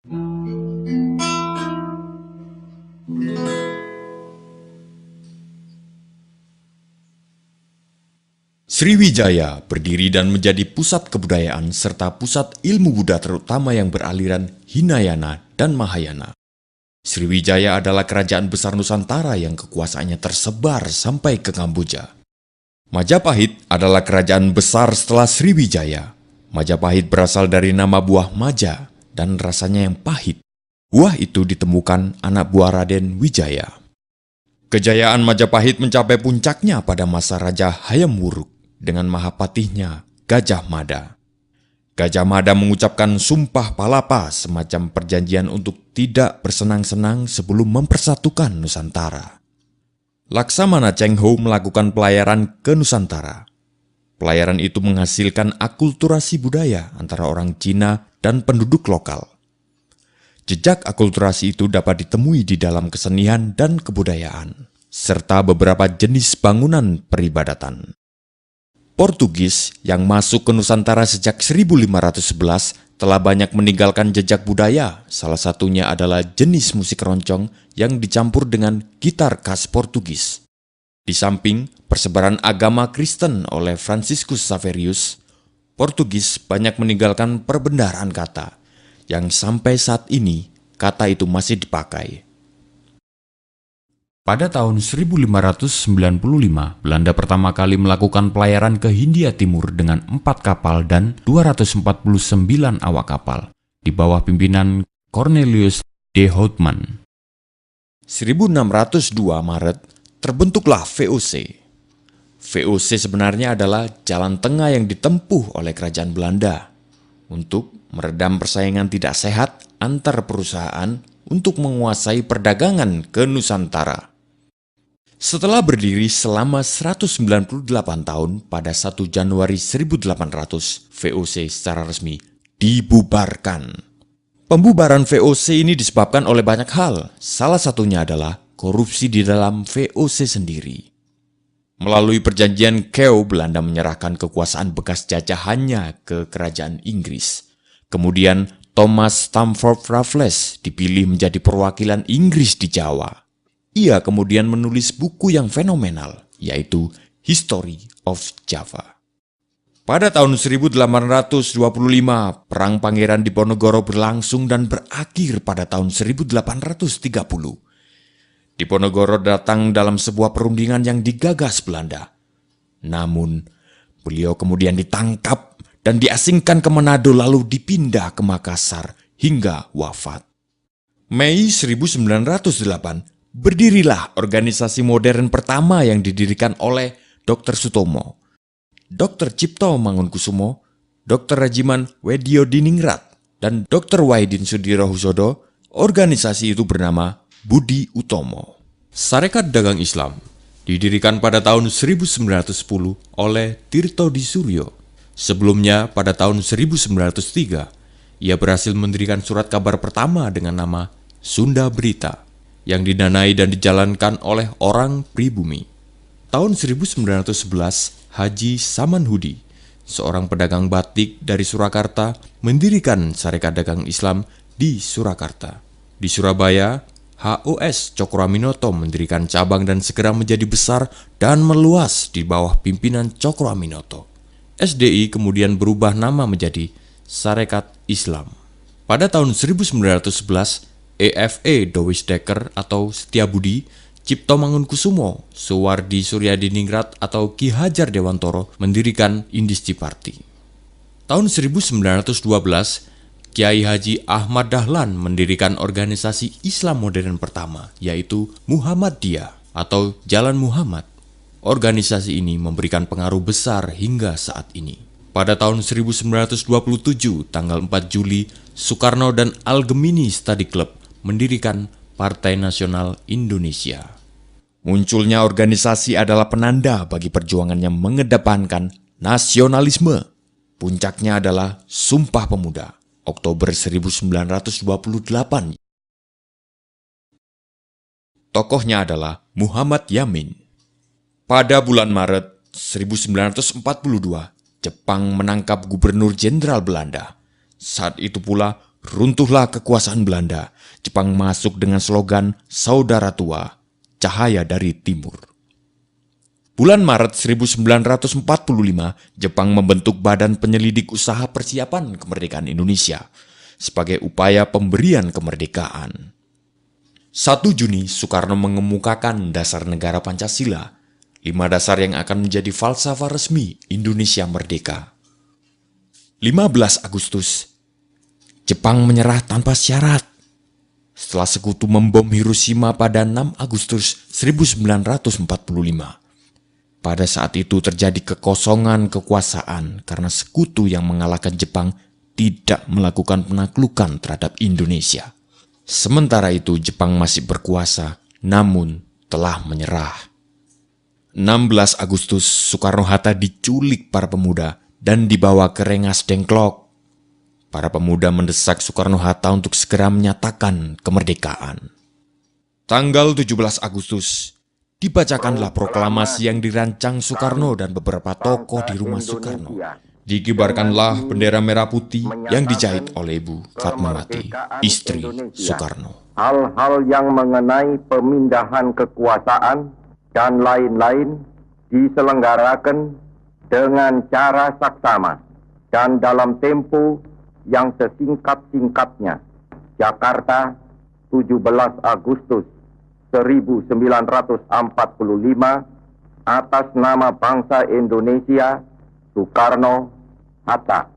Sriwijaya berdiri dan menjadi pusat kebudayaan serta pusat ilmu Buddha terutama yang beraliran Hinayana dan Mahayana. Sriwijaya adalah kerajaan besar Nusantara yang kekuasaannya tersebar sampai ke Kamboja. Majapahit adalah kerajaan besar setelah Sriwijaya. Majapahit berasal dari nama buah maja dan rasanya yang pahit. Buah itu ditemukan anak buah Raden Wijaya. Kejayaan Majapahit mencapai puncaknya pada masa Raja Hayam Wuruk dengan mahapatihnya Gajah Mada. Gajah Mada mengucapkan sumpah palapa, semacam perjanjian untuk tidak bersenang-senang sebelum mempersatukan Nusantara. Laksamana Cheng Ho melakukan pelayaran ke Nusantara. Pelayaran itu menghasilkan akulturasi budaya antara orang Cina dan penduduk lokal. Jejak akulturasi itu dapat ditemui di dalam kesenian dan kebudayaan, serta beberapa jenis bangunan peribadatan. Portugis yang masuk ke Nusantara sejak 1511 telah banyak meninggalkan jejak budaya, salah satunya adalah jenis musik roncong yang dicampur dengan gitar khas Portugis. Di samping persebaran agama Kristen oleh Franciscus Xaverius, Portugis banyak meninggalkan perbendaharaan kata, yang sampai saat ini kata itu masih dipakai. Pada tahun 1595, Belanda pertama kali melakukan pelayaran ke Hindia Timur dengan 4 kapal dan 249 awak kapal, di bawah pimpinan Cornelius de Houtman. 1602 Maret, terbentuklah VOC. VOC sebenarnya adalah jalan tengah yang ditempuh oleh kerajaan Belanda untuk meredam persaingan tidak sehat antar perusahaan untuk menguasai perdagangan ke Nusantara. Setelah berdiri selama 198 tahun, pada 1 Januari 1800, VOC secara resmi dibubarkan. Pembubaran VOC ini disebabkan oleh banyak hal, salah satunya adalah korupsi di dalam VOC sendiri. Melalui perjanjian Kew, Belanda menyerahkan kekuasaan bekas jajahannya ke kerajaan Inggris. Kemudian Thomas Stamford Raffles dipilih menjadi perwakilan Inggris di Jawa. Ia kemudian menulis buku yang fenomenal, yaitu History of Java. Pada tahun 1825, Perang Pangeran Diponegoro berlangsung dan berakhir pada tahun 1830. Diponegoro datang dalam sebuah perundingan yang digagas Belanda. Namun, beliau kemudian ditangkap dan diasingkan ke Manado lalu dipindah ke Makassar hingga wafat. Mei 1908, berdirilah organisasi modern pertama yang didirikan oleh Dr. Sutomo, Dr. Cipto Mangunkusumo, Dr. Rajiman Wedyodiningrat, dan Dr. Wahidin Sudirohusodo. Organisasi itu bernama Budi Utomo. Sarekat Dagang Islam didirikan pada tahun 1910 oleh Tirto Di Suryo. Sebelumnya, pada tahun 1903, ia berhasil mendirikan surat kabar pertama dengan nama Sunda Berita, yang didanai dan dijalankan oleh orang pribumi. Tahun 1911, Haji Samanhudi, seorang pedagang batik dari Surakarta, mendirikan Sarekat Dagang Islam di Surakarta. Di Surabaya, HOS Cokroaminoto mendirikan cabang dan segera menjadi besar dan meluas di bawah pimpinan Cokroaminoto. SDI kemudian berubah nama menjadi Sarekat Islam. Pada tahun 1911, EFE Dowisdekker atau Setiabudi, Cipto Mangunkusumo, Suwardi Suryadiningrat atau Ki Hajar Dewantoro mendirikan Indisci Party. Tahun 1912, Kiai Haji Ahmad Dahlan mendirikan organisasi Islam modern pertama, yaitu Muhammadiyah atau Jalan Muhammad. Organisasi ini memberikan pengaruh besar hingga saat ini. Pada tahun 1927, tanggal 4 Juli, Soekarno dan Al-Gemini Study Club mendirikan Partai Nasional Indonesia. Munculnya organisasi adalah penanda bagi perjuangannya mengedepankan nasionalisme. Puncaknya adalah Sumpah Pemuda, Oktober 1928. Tokohnya adalah Muhammad Yamin. Pada bulan Maret 1942, Jepang menangkap Gubernur Jenderal Belanda. Saat itu pula, runtuhlah kekuasaan Belanda. Jepang masuk dengan slogan Saudara Tua, Cahaya dari Timur. Bulan Maret 1945, Jepang membentuk Badan Penyelidik Usaha Persiapan Kemerdekaan Indonesia sebagai upaya pemberian kemerdekaan. 1 Juni, Soekarno mengemukakan dasar negara Pancasila, 5 dasar yang akan menjadi falsafah resmi Indonesia merdeka. 15 Agustus, Jepang menyerah tanpa syarat setelah sekutu membom Hiroshima pada 6 Agustus 1945. Pada saat itu terjadi kekosongan kekuasaan karena sekutu yang mengalahkan Jepang tidak melakukan penaklukan terhadap Indonesia. Sementara itu Jepang masih berkuasa, namun telah menyerah. 16 Agustus, Soekarno-Hatta diculik para pemuda dan dibawa ke Rengas Dengklok. Para pemuda mendesak Soekarno-Hatta untuk segera menyatakan kemerdekaan. Tanggal 17 Agustus, dibacakanlah proklamasi yang dirancang Soekarno dan beberapa tokoh di rumah Soekarno. Dikibarkanlah bendera merah putih yang dijahit oleh Ibu Fatmawati, istri Soekarno. Hal-hal yang mengenai pemindahan kekuasaan dan lain-lain diselenggarakan dengan cara saksama dan dalam tempo yang sesingkat-singkatnya. Jakarta, 17 Agustus 1945, atas nama bangsa Indonesia, Soekarno-Hatta.